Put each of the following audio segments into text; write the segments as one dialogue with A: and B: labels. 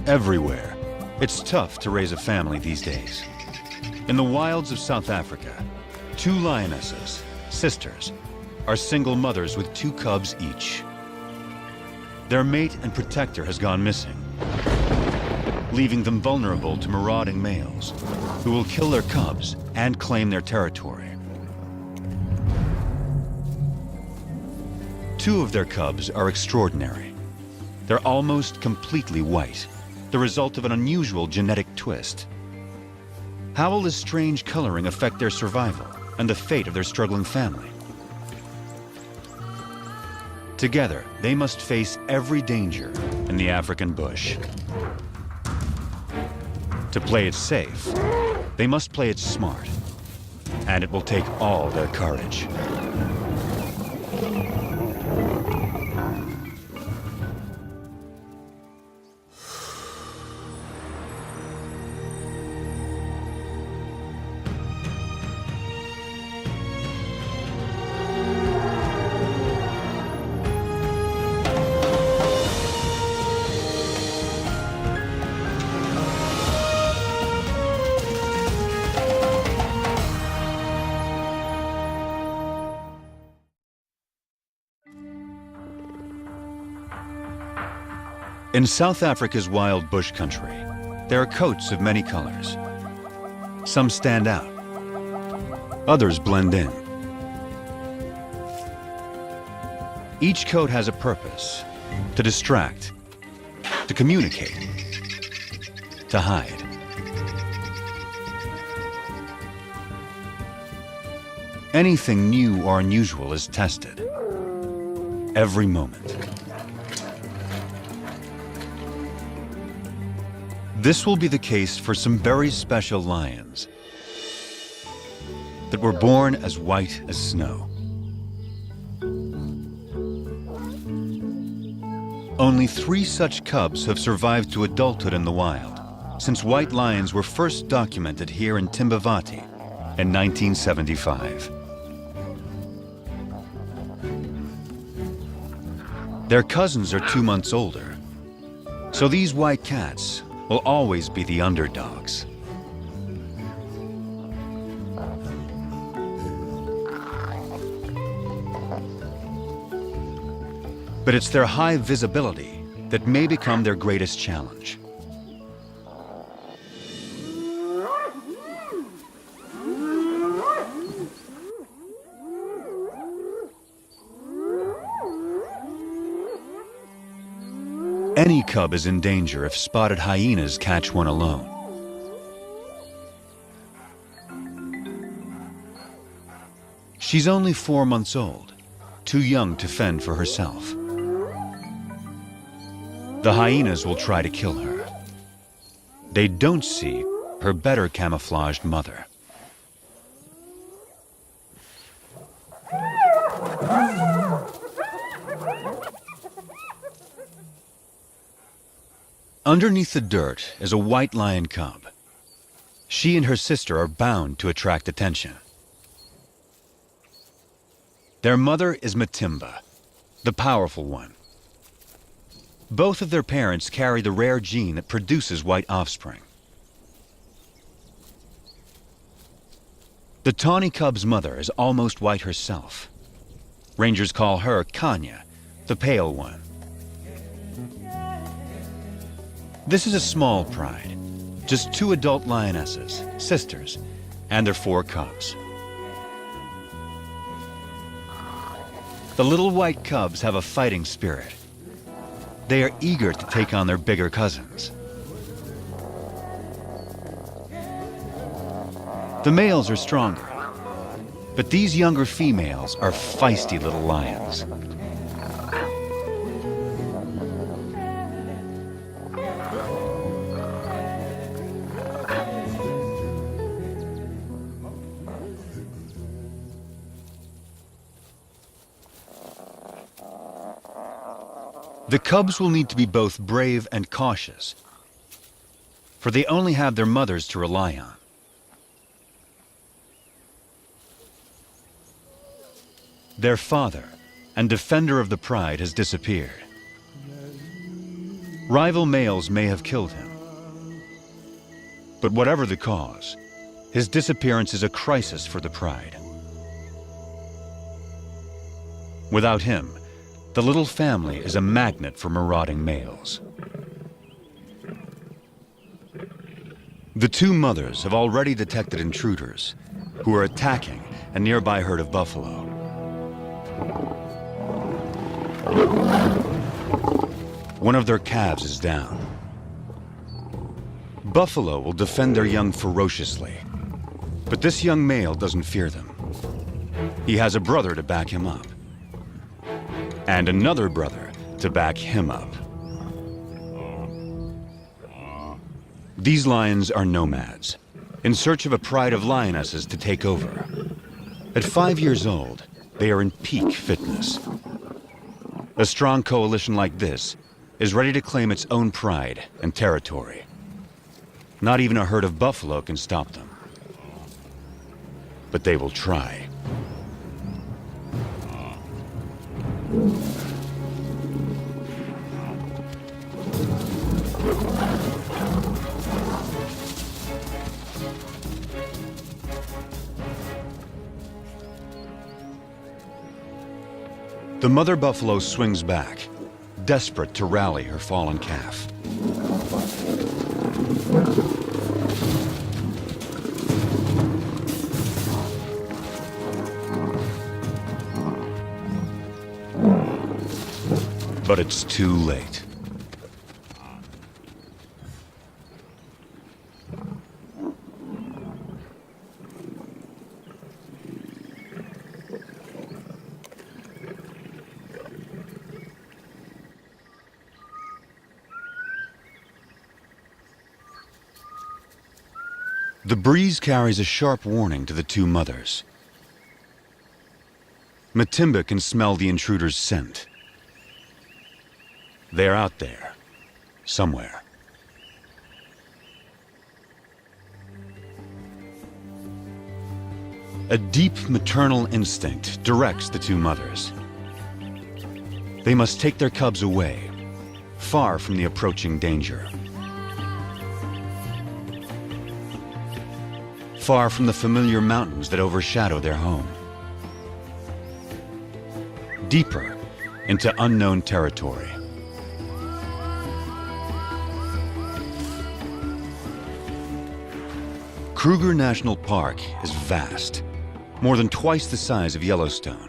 A: everywhere. It's tough to raise a family these days. In the wilds of South Africa, 2 lionesses, sisters, are single mothers with 2 cubs each. Their mate and protector has gone missing, leaving them vulnerable to marauding males who will kill their cubs and claim their territory. 2 of their cubs are extraordinary. They're almost completely white, the result of an unusual genetic twist. How will this strange coloring affect their survival and the fate of their struggling family? Together, they must face every danger in the African bush. To play it safe, they must play it smart, and it will take all their courage. In South Africa's wild bush country, there are coats of many colors. Some stand out, others blend in. Each coat has a purpose: to distract, to communicate, to hide. Anything new or unusual is tested every moment. This will be the case for some very special lions that were born as white as snow. Only 3 such cubs have survived to adulthood in the wild, since white lions were first documented here in Timbavati in 1975. Their cousins are 2 months older, so these white cats will always be the underdogs. But it's their high visibility that may become their greatest challenge. Any cub is in danger if spotted hyenas catch one alone. She's only 4 months old, too young to fend for herself. The hyenas will try to kill her. They don't see her better camouflaged mother. Underneath the dirt is a white lion cub. She and her sister are bound to attract attention. Their mother is Matimba, the powerful one. Both of their parents carry the rare gene that produces white offspring. The tawny cub's mother is almost white herself. Rangers call her Kanya, the pale one. This is a small pride, just 2 adult lionesses, sisters, and their 4 cubs. The little white cubs have a fighting spirit. They are eager to take on their bigger cousins. The males are stronger, but these younger females are feisty little lions. The cubs will need to be both brave and cautious, for they only have their mothers to rely on. Their father and defender of the pride has disappeared. Rival males may have killed him. But whatever the cause, his disappearance is a crisis for the pride. Without him, the little family is a magnet for marauding males. The two mothers have already detected intruders who are attacking a nearby herd of buffalo. One of their calves is down. Buffalo will defend their young ferociously, but this young male doesn't fear them. He has a brother to back him up, and another brother to back him up. These lions are nomads, in search of a pride of lionesses to take over. At 5 years old, they are in peak fitness. A strong coalition like this is ready to claim its own pride and territory. Not even a herd of buffalo can stop them. But they will try. The mother buffalo swings back, desperate to rally her fallen calf. But it's too late. The breeze carries a sharp warning to the two mothers. Matimba can smell the intruder's scent. They're out there, somewhere. A deep maternal instinct directs the two mothers. They must take their cubs away, far from the approaching danger. Far from the familiar mountains that overshadow their home. Deeper into unknown territory. Kruger National Park is vast, more than twice the size of Yellowstone.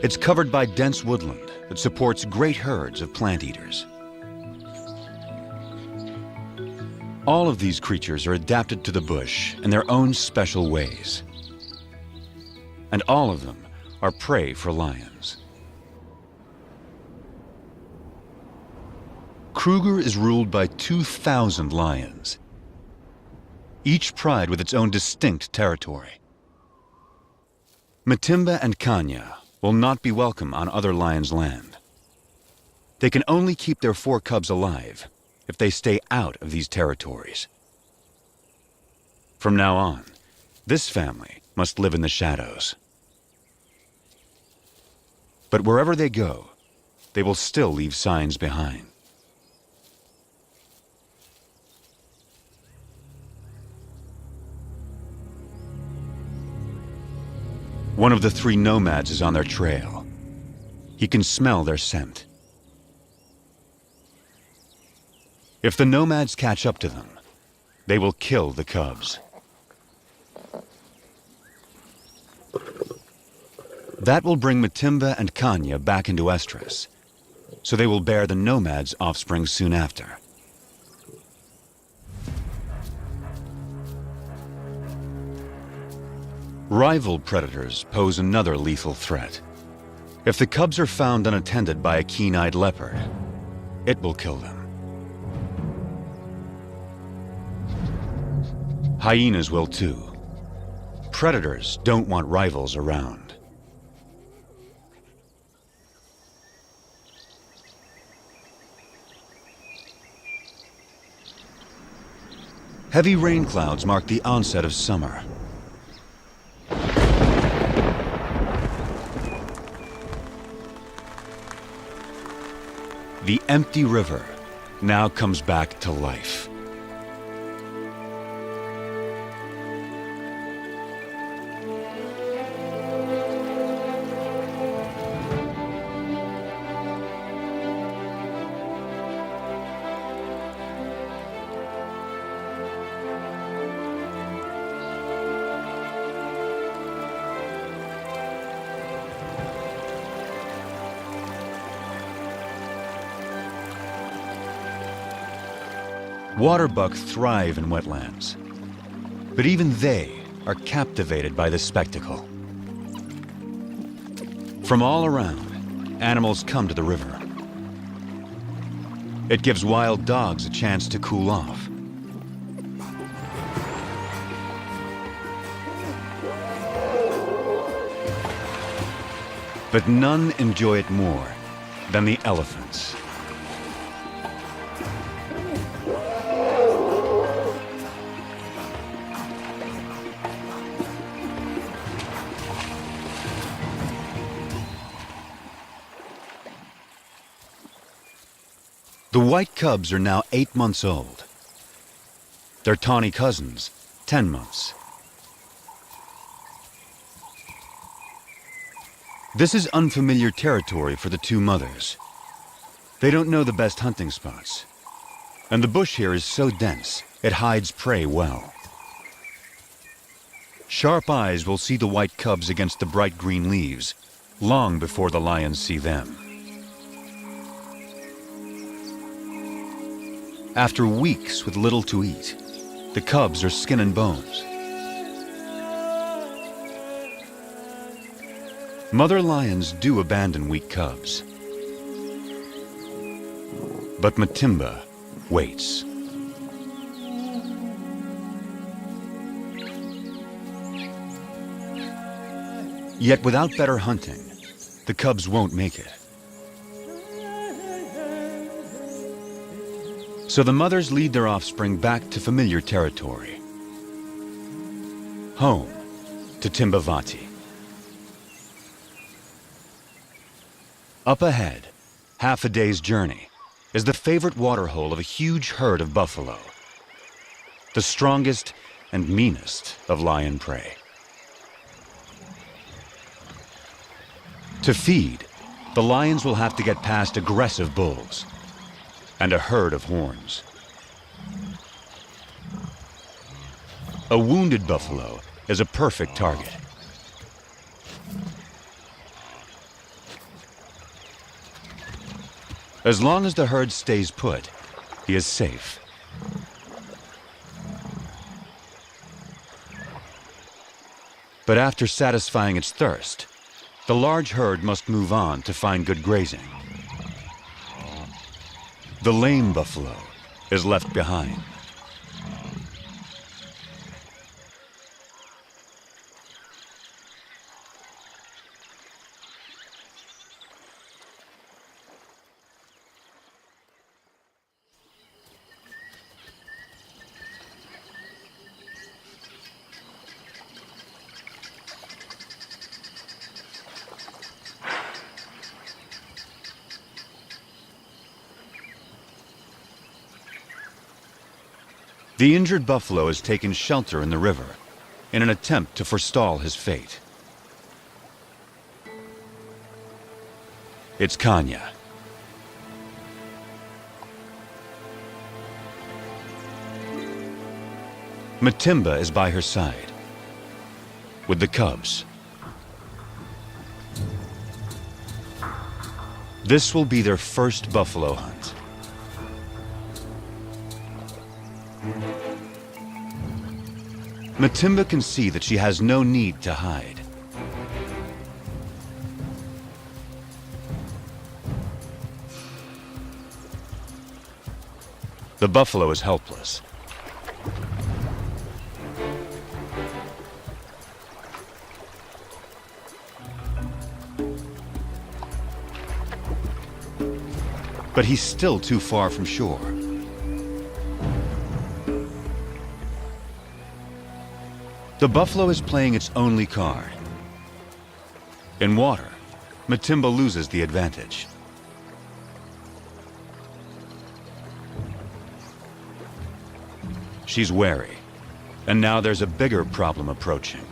A: It's covered by dense woodland that supports great herds of plant eaters. All of these creatures are adapted to the bush in their own special ways. And all of them are prey for lions. Kruger is ruled by 2,000 lions, each pride with its own distinct territory. Matimba and Kanya will not be welcome on other lions' land. They can only keep their 4 cubs alive if they stay out of these territories. From now on, this family must live in the shadows. But wherever they go, they will still leave signs behind. One of the 3 nomads is on their trail. He can smell their scent. If the nomads catch up to them, they will kill the cubs. That will bring Matimba and Kanya back into estrus, so they will bear the nomads' offspring soon after. Rival predators pose another lethal threat. If the cubs are found unattended by a keen-eyed leopard, it will kill them. Hyenas will too. Predators don't want rivals around. Heavy rain clouds mark the onset of summer. The empty river now comes back to life. Waterbuck thrive in wetlands, but even they are captivated by the spectacle. From all around, animals come to the river. It gives wild dogs a chance to cool off. But none enjoy it more than the elephants. The white cubs are now 8 months old. Their tawny cousins, 10 months. This is unfamiliar territory for the two mothers. They don't know the best hunting spots. And the bush here is so dense, it hides prey well. Sharp eyes will see the white cubs against the bright green leaves, long before the lions see them. After weeks with little to eat, the cubs are skin and bones. Mother lions do abandon weak cubs. But Matimba waits. Yet without better hunting, the cubs won't make it. So the mothers lead their offspring back to familiar territory. Home to Timbavati. Up ahead, half a day's journey, is the favorite waterhole of a huge herd of buffalo. The strongest and meanest of lion prey. To feed, the lions will have to get past aggressive bulls and a herd of horns. A wounded buffalo is a perfect target. As long as the herd stays put, he is safe. But after satisfying its thirst, the large herd must move on to find good grazing. The lame buffalo is left behind. The injured buffalo has taken shelter in the river in an attempt to forestall his fate. It's Kanya. Matimba is by her side, with the cubs. This will be their first buffalo hunt. Matimba can see that she has no need to hide. The buffalo is helpless. But he's still too far from shore. The buffalo is playing its only card. In water, Matimba loses the advantage. she's wary. And now there's a bigger problem approaching.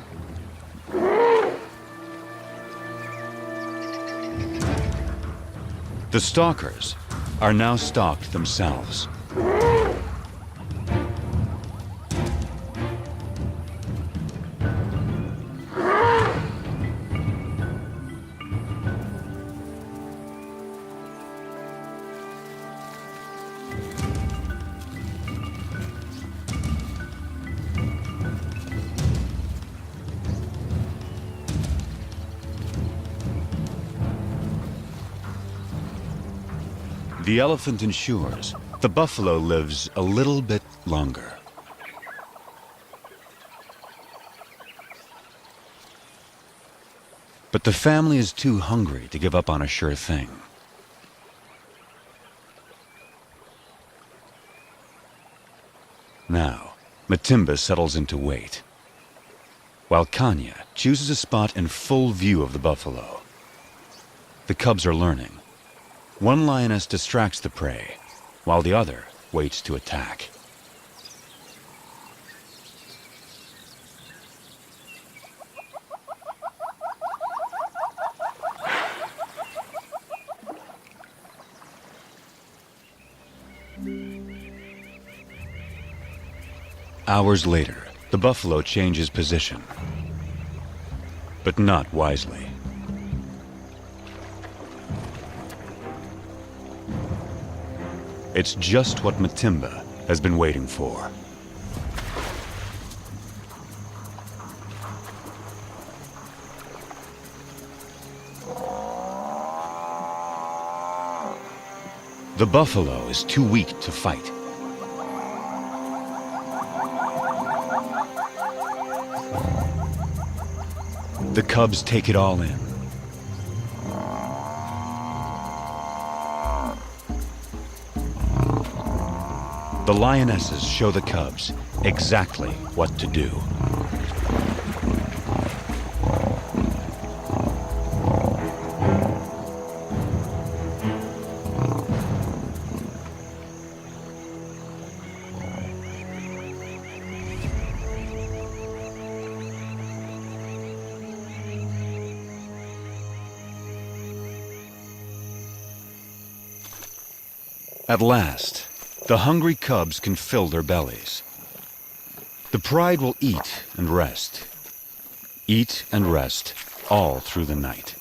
A: The stalkers are now stalked themselves. The elephant ensures the buffalo lives a little bit longer. But the family is too hungry to give up on a sure thing. Now, Matimba settles into wait, while Kanya chooses a spot in full view of the buffalo. The cubs are learning. One lioness distracts the prey, while the other waits to attack. Hours later, the buffalo changes position, but not wisely. It's just what Matimba has been waiting for. The buffalo is too weak to fight. The cubs take it all in. The lionesses show the cubs exactly what to do. At last, the hungry cubs can fill their bellies. The pride will eat and rest all through the night.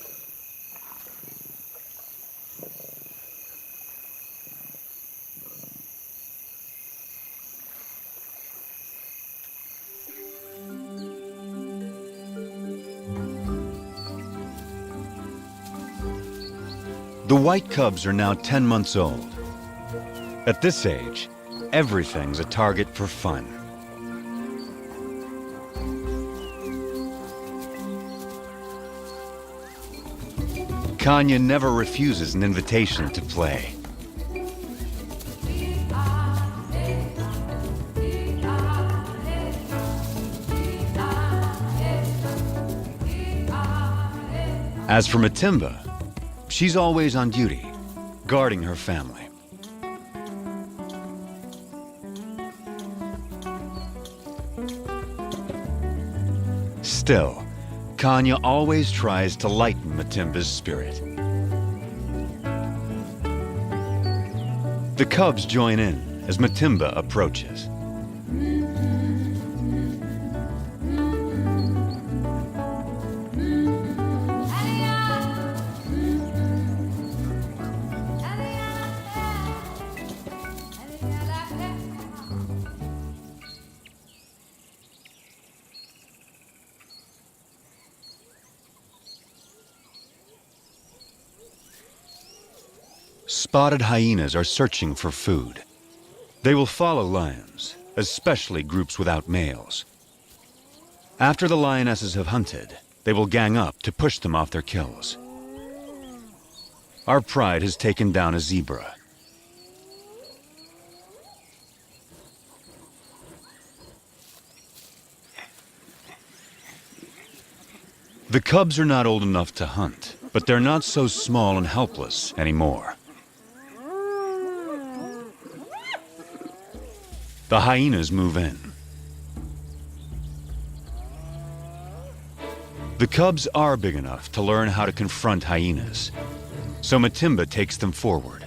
A: The white cubs are now 10 months old. At this age, everything's a target for fun. Kanya never refuses an invitation to play. As for Matimba, she's always on duty, guarding her family. Still, Kanya always tries to lighten Matimba's spirit. The cubs join in as Matimba approaches. Spotted hyenas are searching for food. They will follow lions, especially groups without males. After the lionesses have hunted, they will gang up to push them off their kills. Our pride has taken down a zebra. The cubs are not old enough to hunt, but they're not so small and helpless anymore. The hyenas move in. The cubs are big enough to learn how to confront hyenas, so Matimba takes them forward.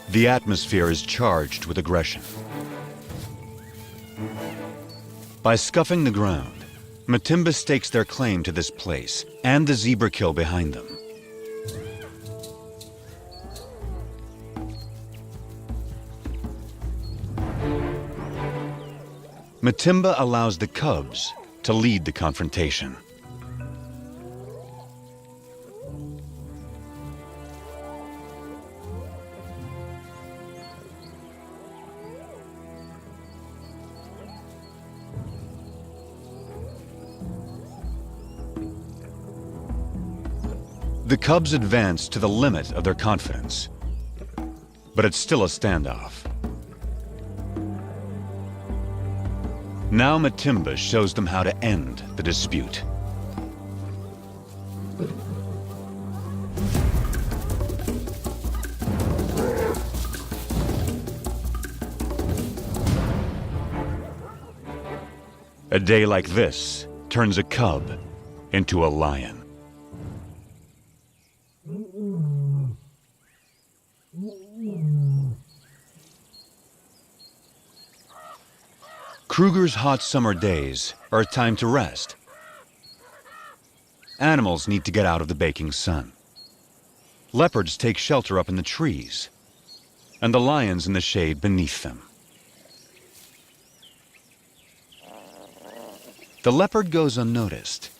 A: The atmosphere is charged with aggression. By scuffing the ground, Matimba stakes their claim to this place and the zebra kill behind them. Matimba allows the cubs to lead the confrontation. The cubs advance to the limit of their confidence, but it's still a standoff. Now Matimba shows them how to end the dispute. A day like this turns a cub into a lion. Kruger's hot summer days are a time to rest. Animals need to get out of the baking sun. Leopards take shelter up in the trees, and the lions in the shade beneath them. The leopard goes unnoticed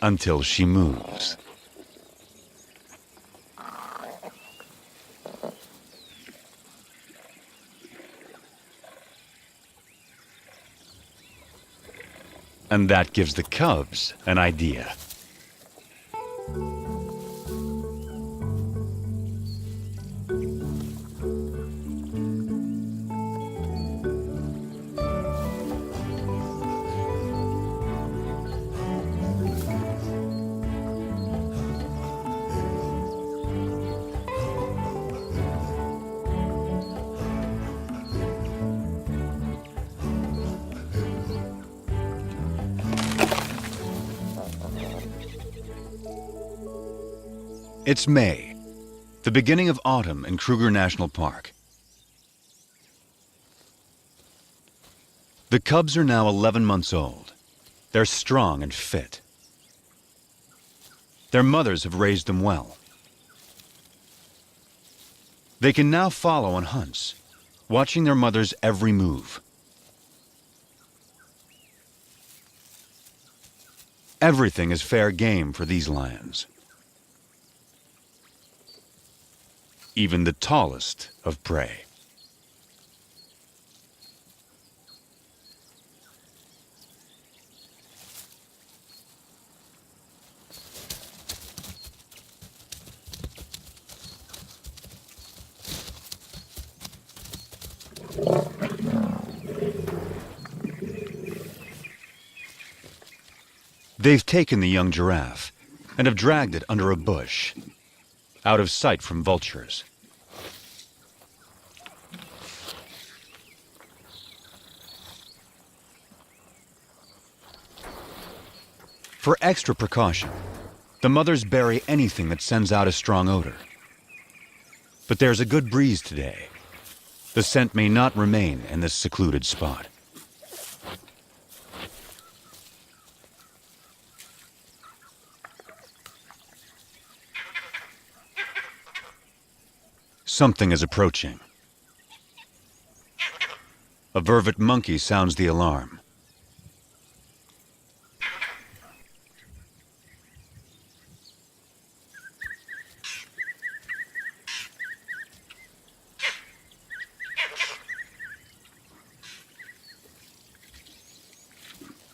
A: until she moves. And that gives the cubs an idea. It's May, the beginning of autumn in Kruger National Park. The cubs are now 11 months old. They're strong and fit. Their mothers have raised them well. They can now follow on hunts, watching their mother's every move. Everything is fair game for these lions. Even the tallest of prey. They've taken the young giraffe and have dragged it under a bush, out of sight from vultures. For extra precaution, the mothers bury anything that sends out a strong odor. But there's a good breeze today. The scent may not remain in this secluded spot. Something is approaching. A vervet monkey sounds the alarm.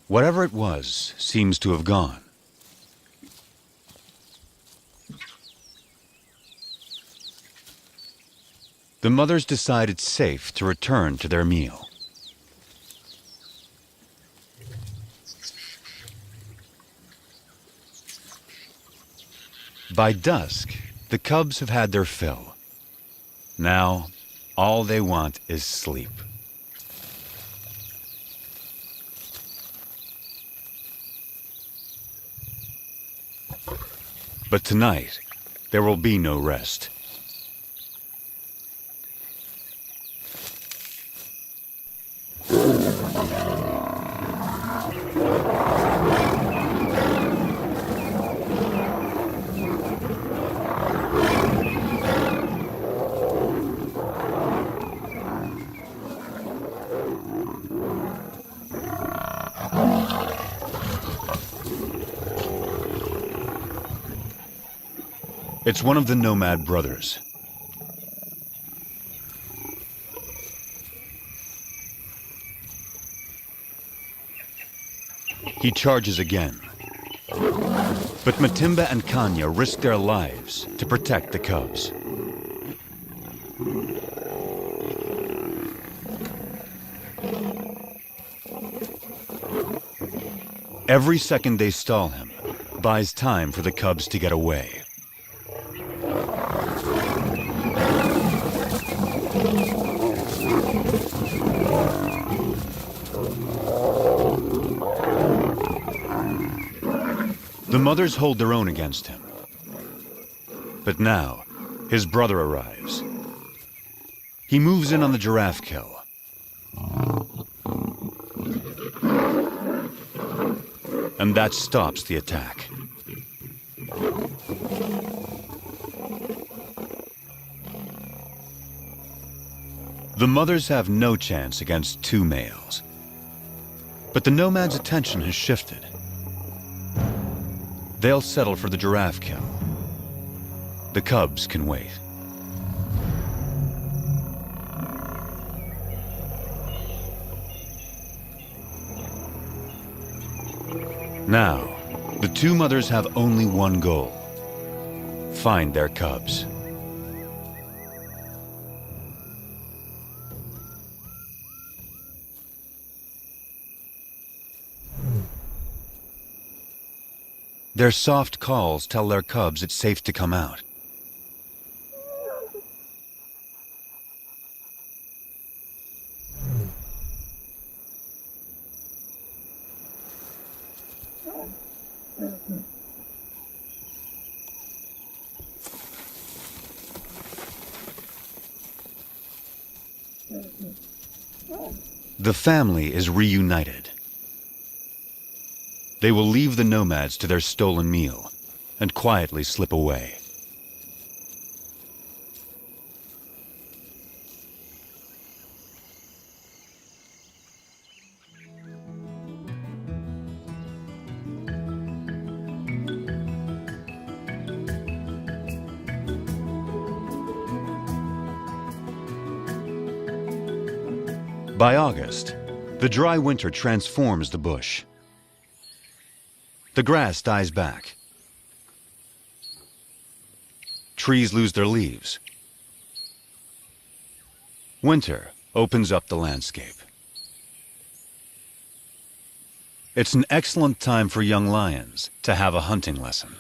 A: Whatever it was seems to have gone. The mothers decide it's safe to return to their meal. By dusk, the cubs have had their fill. Now, all they want is sleep. But tonight, there will be no rest. It's one of the nomad brothers. He charges again. But Matimba and Kanya risk their lives to protect the cubs. Every second they stall him buys time for the cubs to get away. The mothers hold their own against him. But now, his brother arrives. He moves in on the giraffe kill. And that stops the attack. The mothers have no chance against two males. But the nomad's attention has shifted. They'll settle for the giraffe kill. The cubs can wait. Now, the two mothers have only one goal: find their cubs. Their soft calls tell their cubs it's safe to come out. The family is reunited. They will leave the nomads to their stolen meal and quietly slip away. By August, the dry winter transforms the bush. The grass dies back. Trees lose their leaves. Winter opens up the landscape. It's an excellent time for young lions to have a hunting lesson.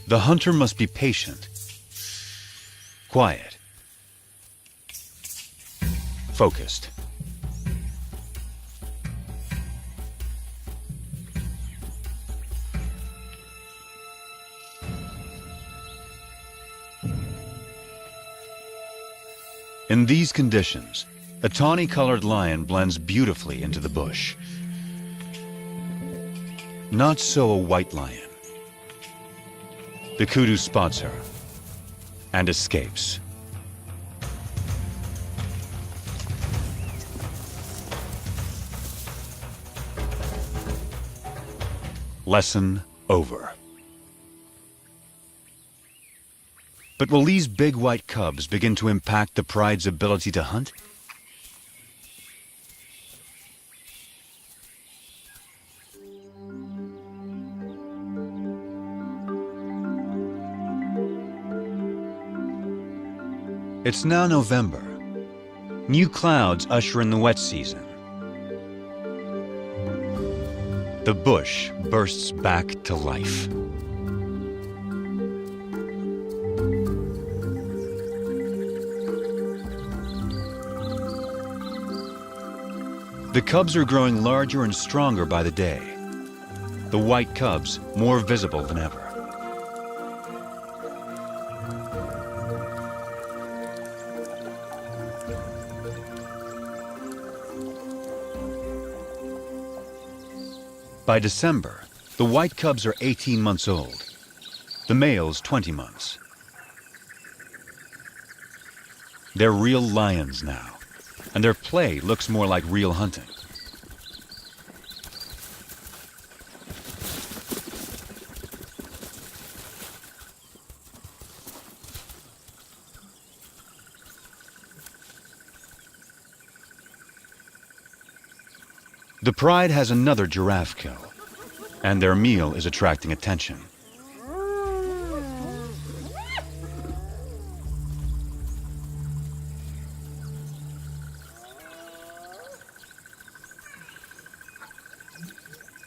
A: The hunter must be patient, quiet, focused. In these conditions, a tawny-colored lion blends beautifully into the bush. Not so a white lion. The kudu spots her and escapes. Lesson over. But will these big white cubs begin to impact the pride's ability to hunt? It's now November. New clouds usher in the wet season. The bush bursts back to life. The cubs are growing larger and stronger by the day. The white cubs more visible than ever. By December, the white cubs are 18 months old, the males 20 months. They're real lions now, and their play looks more like real hunting. The pride has another giraffe kill, and their meal is attracting attention.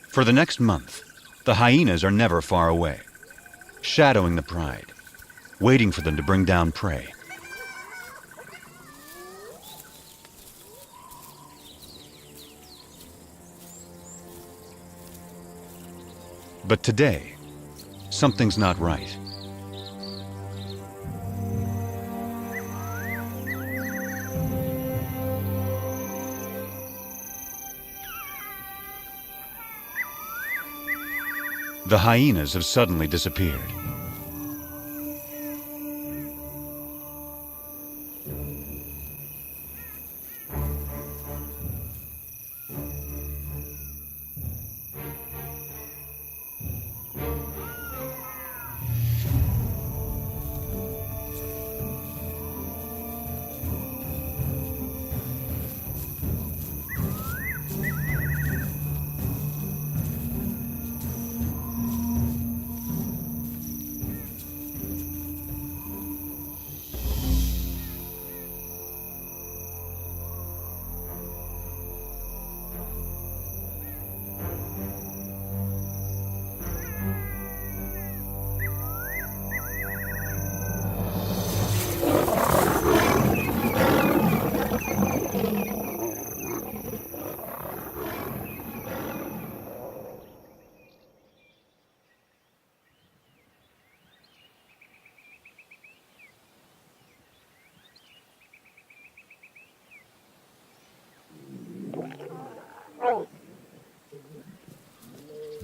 A: For the next month, the hyenas are never far away, shadowing the pride, waiting for them to bring down prey. But today, something's not right. The hyenas have suddenly disappeared.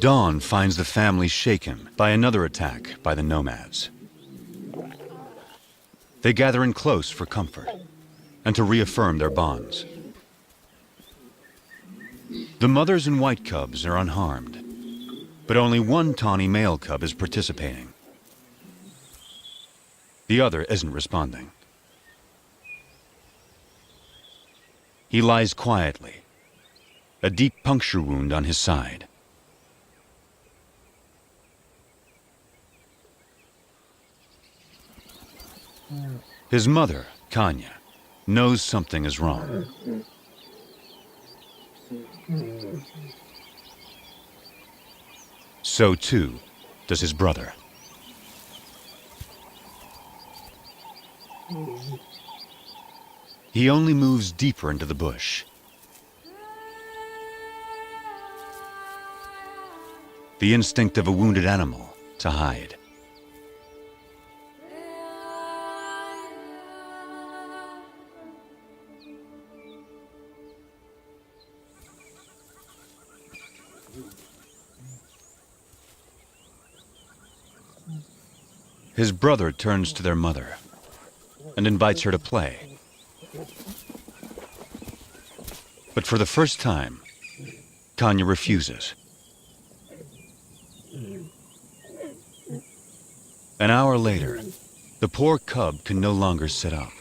A: Dawn finds the family shaken by another attack by the nomads. They gather in close for comfort and to reaffirm their bonds. The mothers and white cubs are unharmed, but only one tawny male cub is participating. The other isn't responding. He lies quietly, a deep puncture wound on his side. His mother, Kanya, knows something is wrong. So too does his brother. He only moves deeper into the bush. The instinct of a wounded animal to hide. His brother turns to their mother and invites her to play. But for the first time, Kanya refuses. An hour later, The poor cub can no longer sit up.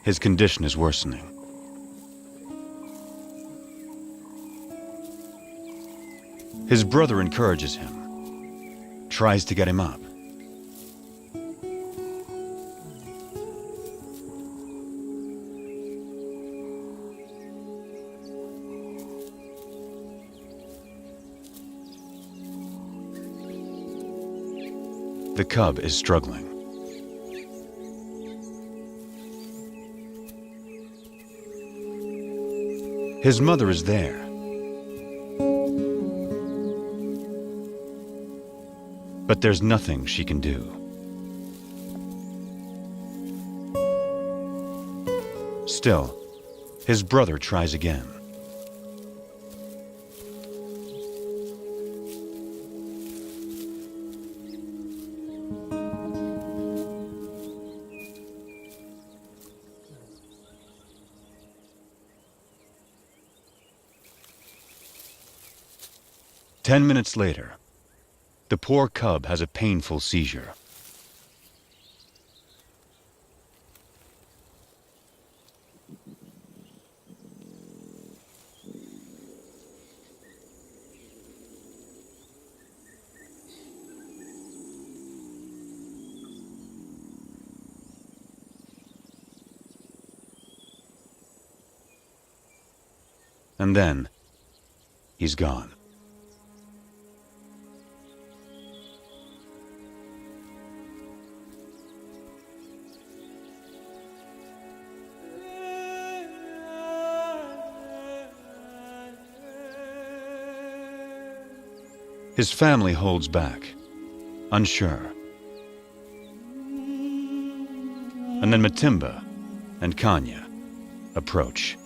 A: His condition is worsening. His brother encourages him, tries to get him up. The cub is struggling. His mother is there. But there's nothing she can do. Still, his brother tries again. Ten minutes later, the poor cub has a painful seizure. And then, he's gone. His family holds back, unsure. And then Matimba and Kanya approach.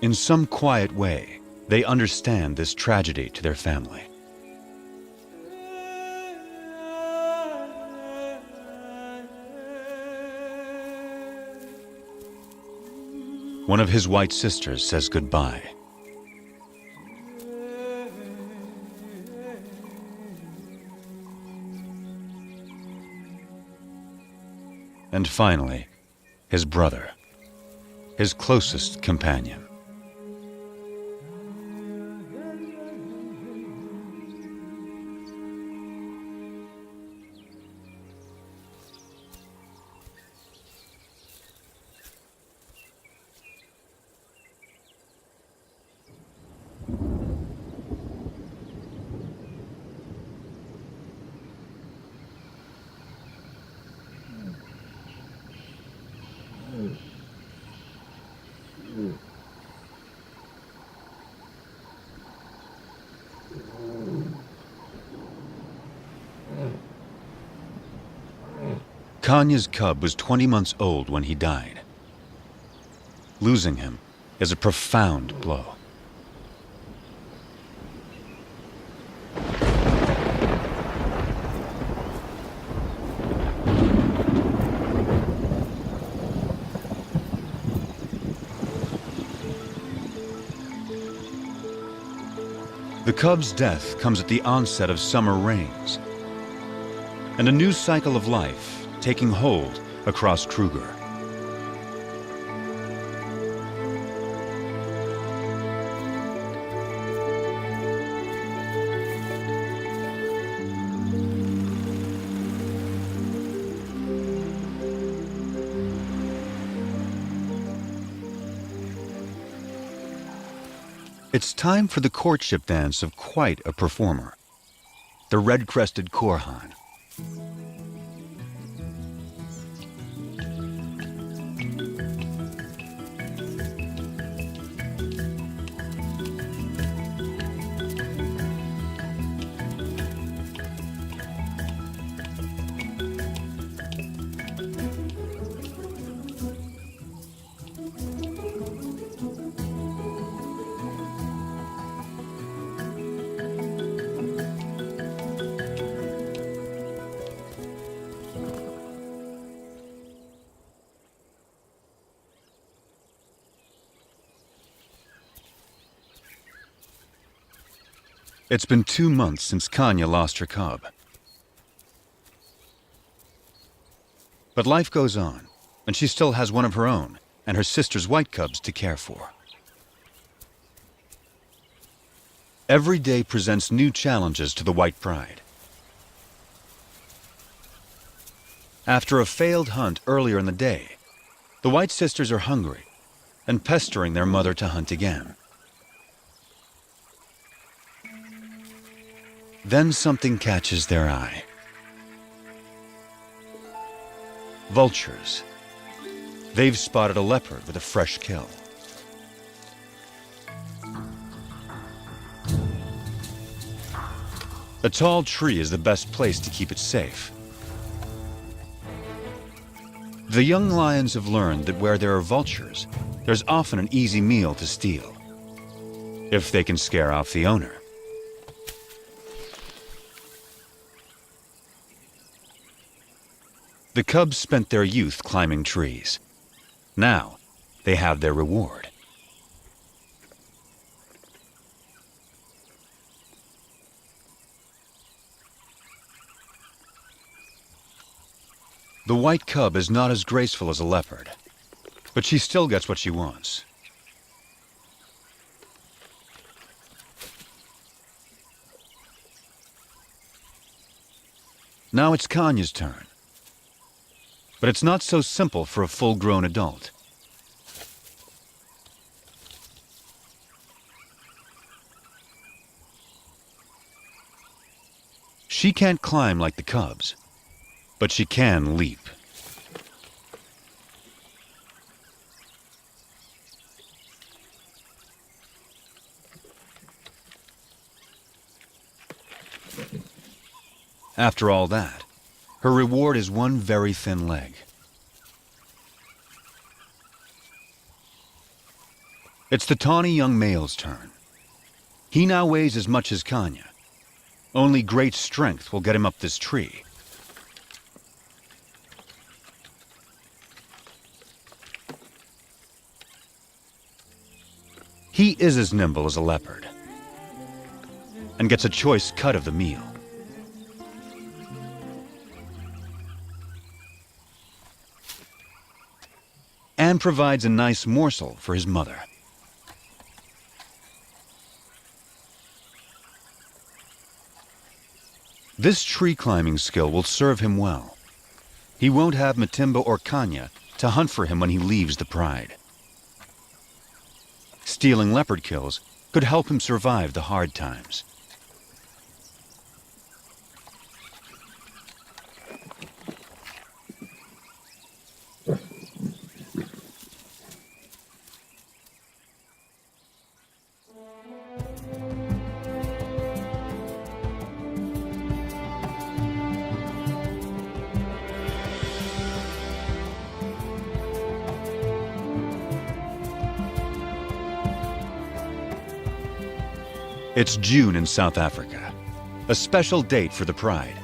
A: In some quiet way, they understand this tragedy to their family. One of his white sisters says goodbye. And finally, his brother, his closest companion. Kanya's cub was 20 months old when he died. Losing him is a profound blow. The cub's death comes at the onset of summer rains, and a new cycle of life taking hold across Kruger. It's time for the courtship dance of quite a performer, the red-crested Korhan. It's been 2 months since Kanya lost her cub. But life goes on, and she still has one of her own and her sister's white cubs to care for. Every day presents new challenges to the White Pride. After a failed hunt earlier in the day, the White sisters are hungry and pestering their mother to hunt again. Then something catches their eye. Vultures. They've spotted a leopard with a fresh kill. A tall tree is the best place to keep it safe. The young lions have learned that where there are vultures, there's often an easy meal to steal, if they can scare off the owner. The cubs spent their youth climbing trees. Now, they have their reward. The white cub is not as graceful as a leopard, but she still gets what she wants. Now it's Kanya's turn. But it's not so simple for a full-grown adult. She can't climb like the cubs, but she can leap. After all that, her reward is one very thin leg. It's the tawny young male's turn. He now weighs as much as Kanya. Only great strength will get him up this tree. He is as nimble as a leopard and gets a choice cut of the meal. And provides a nice morsel for his mother. This tree climbing skill will serve him well. He won't have Matimba or Kanya to hunt for him when he leaves the Pride. Stealing leopard kills could help him survive the hard times. It's June in South Africa, a special date for the Pride.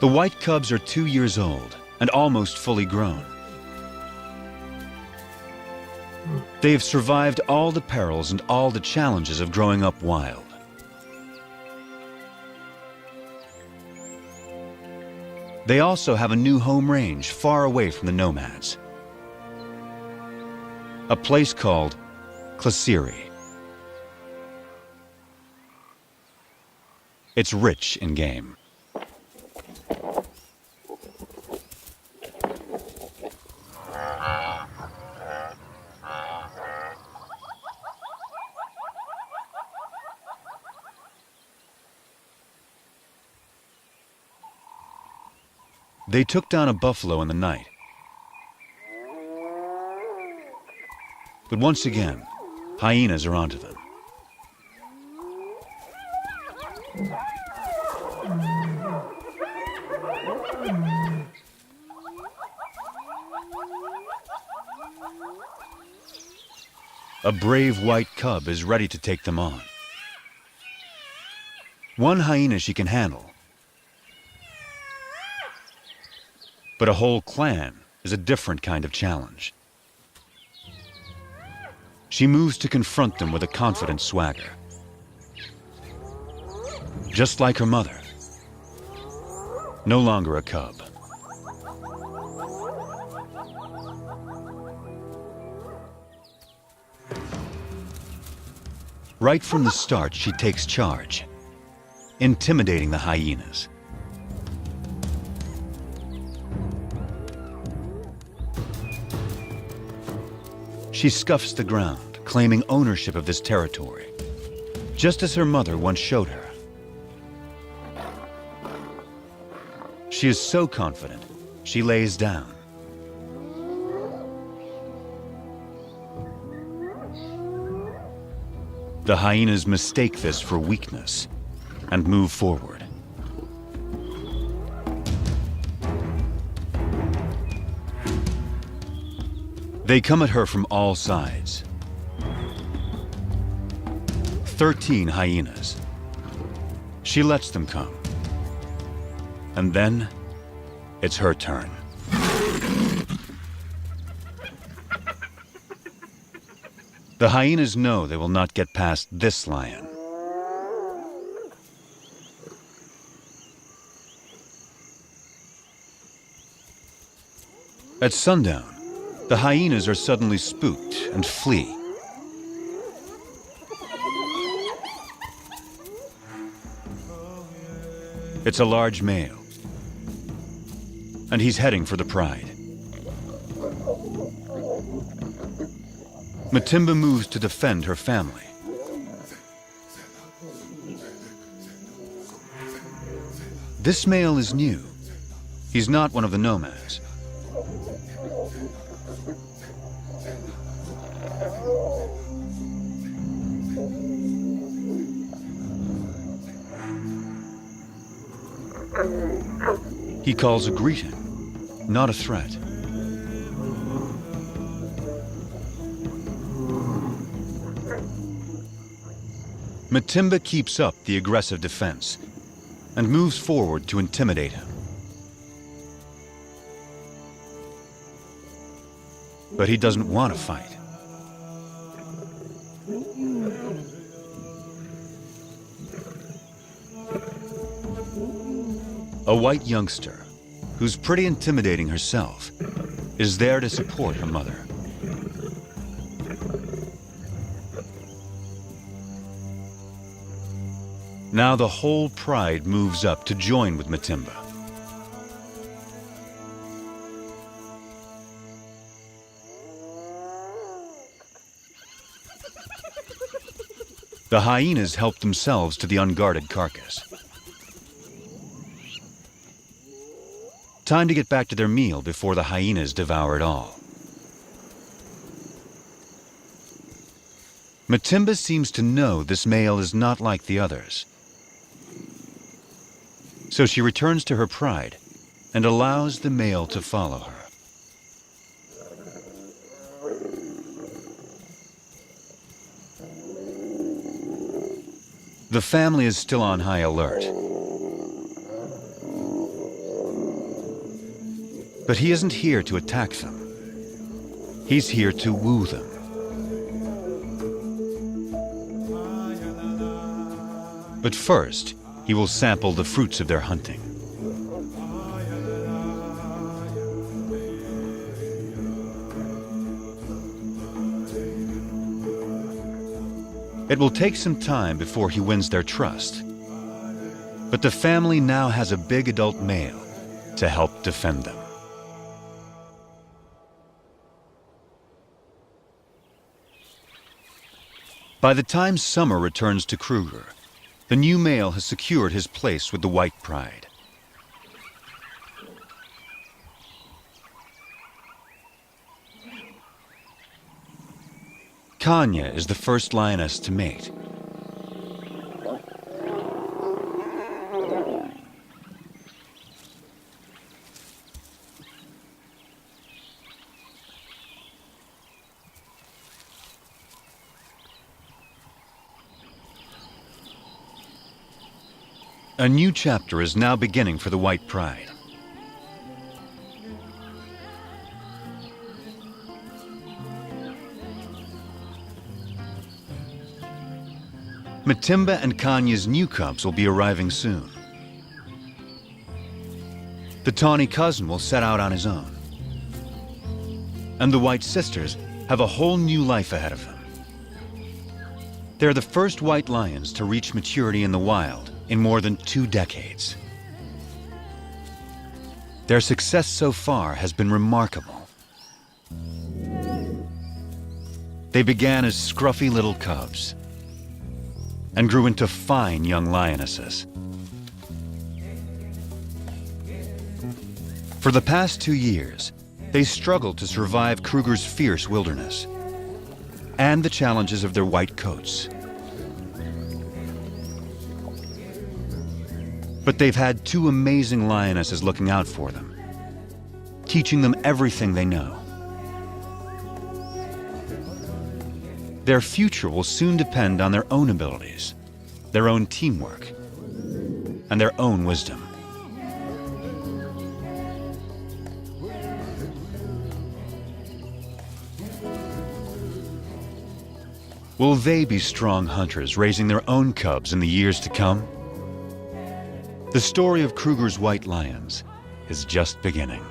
A: The white cubs are 2 years old and almost fully grown. They have survived all the perils and all the challenges of growing up wild. They also have a new home range far away from the nomads. A place called Klasiri. It's rich in game. They took down a buffalo in the night. But once again, hyenas are onto them. A brave white cub is ready to take them on. One hyena she can handle, but a whole clan is a different kind of challenge. She moves to confront them with a confident swagger. Just like her mother. No longer a cub. Right from the start, she takes charge, intimidating the hyenas. She scuffs the ground, claiming ownership of this territory, just as her mother once showed her. She is so confident, she lays down. The hyenas mistake this for weakness and move forward. They come at her from all sides. 13 hyenas. She lets them come. And then, it's her turn. The hyenas know they will not get past this lion. At sundown, the hyenas are suddenly spooked and flee. It's a large male, and he's heading for the pride. Matimba moves to defend her family. This male is new. He's not one of the nomads. He calls a greeting, not a threat. Matimba keeps up the aggressive defense and moves forward to intimidate him. But he doesn't want to fight. A white youngster, who's pretty intimidating herself, is there to support her mother. Now the whole pride moves up to join with Matimba. The hyenas help themselves to the unguarded carcass. Time to get back to their meal before the hyenas devour it all. Matimba seems to know this male is not like the others. So she returns to her pride and allows the male to follow her. The family is still on high alert. But he isn't here to attack them. He's here to woo them. But first, he will sample the fruits of their hunting. It will take some time before he wins their trust. But the family now has a big adult male to help defend them. By the time summer returns to Kruger, the new male has secured his place with the white pride. Kanya is the first lioness to mate. A new chapter is now beginning for the white pride. Matimba and Kanya's new cubs will be arriving soon. The tawny cousin will set out on his own. And the white sisters have a whole new life ahead of them. They're the first white lions to reach maturity in the wild in more than 2 decades. Their success so far has been remarkable. They began as scruffy little cubs and grew into fine young lionesses. For the past 2 years, they struggled to survive Kruger's fierce wilderness and the challenges of their white coats. But they've had 2 amazing lionesses looking out for them, teaching them everything they know. Their future will soon depend on their own abilities, their own teamwork, and their own wisdom. Will they be strong hunters raising their own cubs in the years to come? The story of Kruger's white lions is just beginning.